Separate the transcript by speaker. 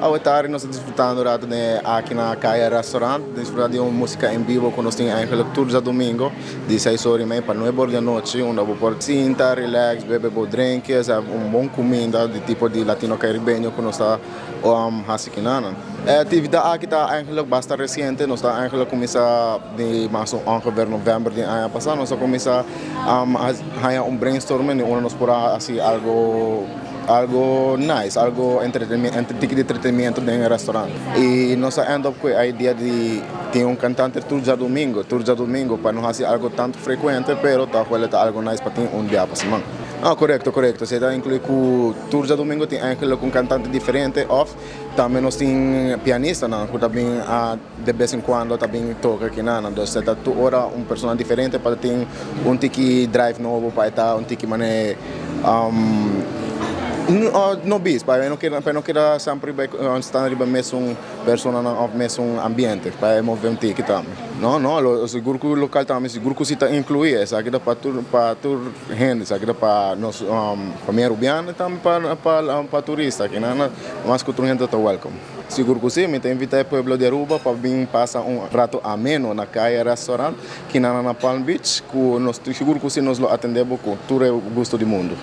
Speaker 1: Ahora nós estamos desfrutando aqui na Caia Restaurant, desfrutando de uma música em vivo que nós temos eigenlijk todos os domingos, de 6 horas e meia para 9 horas da noite, onde você pode sentar, relax, beber bons drinks, bom comida de tipo de latino-caribenho que nós estamos fazendo. A atividade aqui está eigenlijk bastante recente, nós estamos eigenlijk começando de mais ongeveer novembro de ano passado, nós começamos a brainstorming onde nós podemos fazer algo nice, algo tipo de entretenimento dentro do restaurante. E nós endamos com a ideia de ter um cantante todos os domingos, para não fazer algo tanto frequente, mas está algo nice para ter dia para semana. Correto. Você está incluindo que todos os domingos tem um cantante diferente, também nós temos pianista, que também de vez em quando também toca aqui, então você está toda uma pessoa diferente para ter tiki drive novo, para estar tiki mané no bis, para não querer sempre estar riba mesmo persona na mesmo ambiente, para mover tiki também. Não, seguro que o local também seguro que se está incluído, isso aqui dá para tur gente, isso aqui dá para nós família rubiana, também para turista, aqui mas que gente está welcome. Seguro que sim, me invita ao pueblo de Aruba para vir passar rato ameno na Caia Restaurant, que na Palm Beach, que nós seguro que sim nos atendemos com todo o gosto do mundo.